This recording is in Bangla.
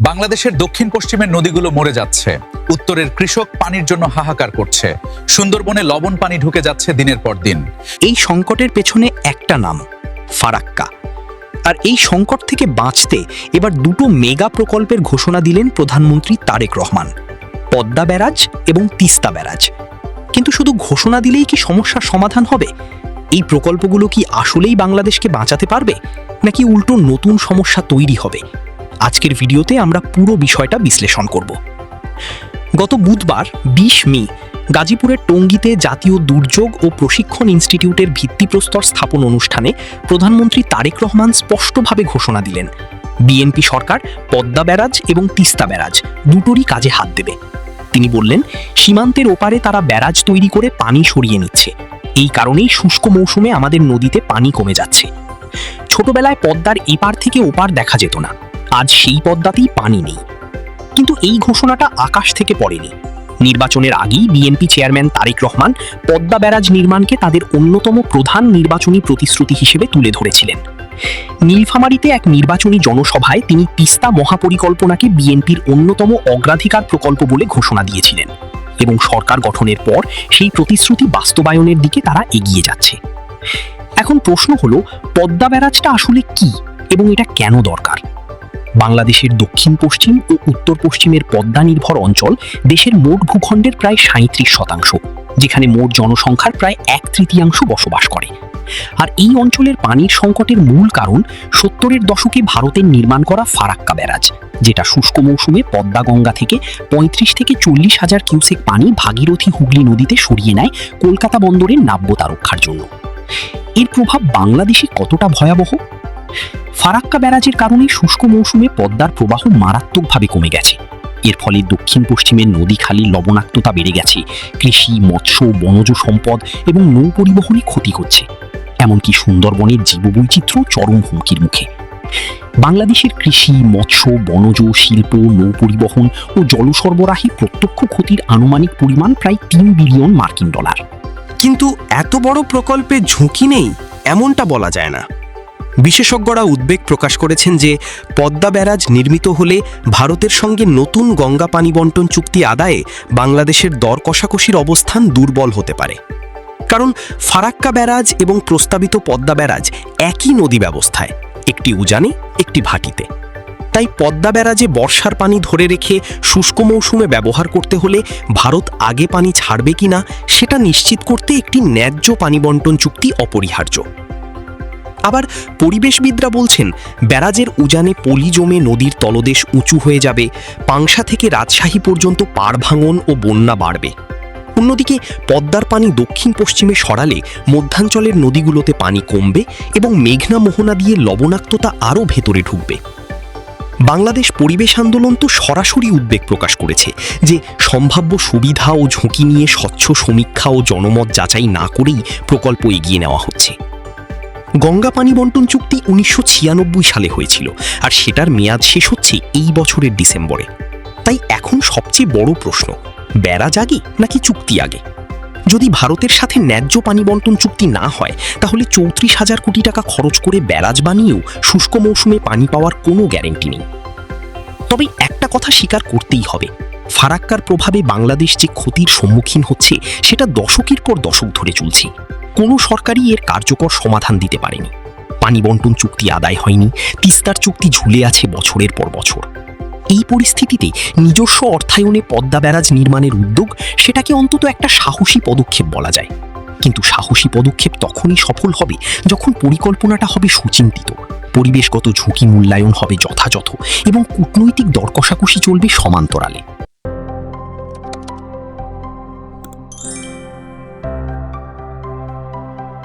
বাংলাদেশের দক্ষিণ পশ্চিমের নদীগুলো মরে যাচ্ছে, উত্তরের কৃষক পানির জন্য হাহাকার করছে, সুন্দরবনে লবণ পানি ঢুকে যাচ্ছে দিনের পর দিন। এই সংকটের পেছনে একটা নাম, ফারাক্কা। আর এই সংকট থেকে বাঁচতে এবার দুটো মেগা প্রকল্পের ঘোষণা দিলেন প্রধানমন্ত্রী তারেক রহমান, পদ্মা ব্যারাজ এবং তিস্তা ব্যারাজ। কিন্তু শুধু ঘোষণা দিলেই কি সমস্যার সমাধান হবে? এই প্রকল্পগুলো কি আসলেই বাংলাদেশকে বাঁচাতে পারবে, নাকি উল্টো নতুন সমস্যা তৈরি হবে? আজকের ভিডিওতে আমরা পুরো বিষয়টা বিশ্লেষণ করব। গত বুধবার ২০ মে গাজীপুরের টঙ্গীতে জাতীয় দুর্যোগ ও প্রশিক্ষণ ইনস্টিটিউটের ভিত্তিপ্রস্তর স্থাপন অনুষ্ঠানে প্রধানমন্ত্রী তারেক রহমান স্পষ্টভাবে ঘোষণা দিলেন, বিএনপি সরকার পদ্মা ব্যারাজ এবং তিস্তা ব্যারাজ দুটোরই কাজে হাত দেবে। তিনি বললেন, সীমান্তের ওপারে তারা ব্যারাজ তৈরি করে পানি সরিয়ে নিচ্ছে। এই কারণেই শুষ্ক মৌসুমে আমাদের নদীতে পানি কমে যাচ্ছে। ছোটবেলায় পদ্মার এপার থেকে ওপার দেখা যেত না, আজ সেই পদ্মাতেই পানি নেই। কিন্তু এই ঘোষণাটা আকাশ থেকে পড়েনি। নির্বাচনের আগেই BNP chairman Tarique Rahman Padma barrage নির্মাণকে তাদের অন্যতম প্রধান নির্বাচনী প্রতিশ্রুতি হিসেবে তুলে ধরেছিলেন। নীলফামারীতে এক নির্বাচনী জনসভায় তিনি তিস্তা মহাপরিকল্পনাকে বিএনপির অন্যতম অগ্রাধিকার প্রকল্প বলে ঘোষণা দিয়েছিলেন এবং সরকার গঠনের পর সেই প্রতিশ্রুতি বাস্তবায়নের দিকে তারা এগিয়ে যাচ্ছে। এখন প্রশ্ন হলো, পদ্মা ব্যারাজটা আসলে কি এবং এটা কেন দরকার? বাংলাদেশের দক্ষিণ পশ্চিম ও উত্তর পশ্চিমের পদ্মা নির্ভর অঞ্চল দেশের মোট ভূখণ্ডের প্রায় ৩৭%, যেখানে মোট জনসংখ্যার প্রায় ১/৩ বসবাস করে। আর এই অঞ্চলের পানির সংকটের মূল কারণ ৭০-এর দশকে ভারতের নির্মাণ করা ফারাক্কা ব্যারাজ, যেটা শুষ্ক মৌসুমে পদ্মা গঙ্গা থেকে ৩৫ থেকে ৪০ হাজার কিউসেক পানি ভাগীরথী হুগলি নদীতে সরিয়ে নেয় কলকাতা বন্দরের নাব্যতা রক্ষার জন্য। এর প্রভাব বাংলাদেশে কতটা ভয়াবহ? ফারাক্কা ব্যারাজের কারণে শুষ্ক মৌসুমে পদ্মার প্রবাহ মারাত্মকভাবে কমে গেছে। এর ফলে দক্ষিণ পশ্চিমের নদী খালির লবণাক্ততা বেড়ে গেছে, কৃষি, মৎস্য, বনজ সম্পদ এবং নৌ পরিবহনে ক্ষতি হচ্ছে। এমনকি সুন্দরবনের জীববৈচিত্র্য চরম হুমকির মুখে। বাংলাদেশের কৃষি, মৎস্য, বনজ, শিল্প, নৌ পরিবহন ও জল সরবরাহে প্রত্যক্ষ ক্ষতির আনুমানিক পরিমাণ প্রায় $৩ বিলিয়ন। কিন্তু এত বড় প্রকল্পে ঝুঁকি নেই এমনটা বলা যায় না। বিশেষজ্ঞরা উদ্বেগ প্রকাশ করেছেন যে পদ্মা ব্যারাজ নির্মিত হলে ভারতের সঙ্গে নতুন গঙ্গা পানি বন্টন চুক্তি আদায়ে বাংলাদেশের দর কষাকষির অবস্থান দুর্বল হতে পারে। কারণ ফারাক্কা ব্যারাজ এবং প্রস্তাবিত পদ্মা ব্যারাজ একই নদী ব্যবস্থায়, একটি উজানে একটি ভাটিতে। তাই পদ্মা ব্যারাজে বর্ষার পানি ধরে রেখে শুষ্ক মৌসুমে ব্যবহার করতে হলে ভারত আগে পানি ছাড়বে কিনা সেটা নিশ্চিত করতে একটি ন্যায্য পানি বন্টন চুক্তি অপরিহার্য। আবার পরিবেশবিদরা বলছেন, ব্যারাজের উজানে পলি জমে নদীর তলদেশ উঁচু হয়ে যাবে, পাংশা থেকে রাজশাহী পর্যন্ত পাড় ভাঙন ও বন্যা বাড়বে। অন্যদিকে পদ্মার পানি দক্ষিণ পশ্চিমে সরালে মধ্যাঞ্চলের নদীগুলোতে পানি কমবে এবং মেঘনা মোহনা দিয়ে লবণাক্ততা আরও ভেতরে ঢুকবে। বাংলাদেশ পরিবেশ আন্দোলন তো সরাসরি উদ্বেগ প্রকাশ করেছে যে সম্ভাব্য সুবিধা ও ঝুঁকি নিয়ে স্বচ্ছ সমীক্ষা ও জনমত যাচাই না করেই প্রকল্প এগিয়ে নেওয়া হচ্ছে। গঙ্গা পানি বন্টন চুক্তি ১৯৯৬ সালে হয়েছিল, আর সেটার মেয়াদ শেষ হচ্ছে এই বছরের ডিসেম্বরে। তাই এখন সবচেয়ে বড় প্রশ্ন, ব্যারাজ আগে নাকি চুক্তি আগে? যদি ভারতের সাথে ন্যায্য পানি বন্টন চুক্তি না হয়, তাহলে ৩৪,০০০ কোটি টাকা খরচ করে ব্যারাজ বানিয়েও শুষ্ক মৌসুমে পানি পাওয়ার কোনো গ্যারেন্টি নেই। তবে একটা কথা স্বীকার করতেই হবে, ফারাক্কার প্রভাবে বাংলাদেশ যে ক্ষতির সম্মুখীন হচ্ছে সেটা দশকের পর দশক ধরে চলছে। কোনো সরকারই এর কার্যকর সমাধান দিতে পারেনি। পানি বন্টন চুক্তি আদায় হয়নি, তিস্তার চুক্তি ঝুলে আছে বছরের পর বছর। এই পরিস্থিতিতে নিজস্ব অর্থায়নে পদ্মা ব্যারাজ নির্মাণের উদ্যোগ, সেটাকে অন্তত একটা সাহসী পদক্ষেপ বলা যায়। কিন্তু সাহসী পদক্ষেপ তখনই সফল হবে যখন পরিকল্পনাটা হবে সুচিন্তিত, পরিবেশগত ঝুঁকি মূল্যায়ন হবে যথাযথ এবং কূটনৈতিক দর কষাকষি চলবে সমান্তরালে।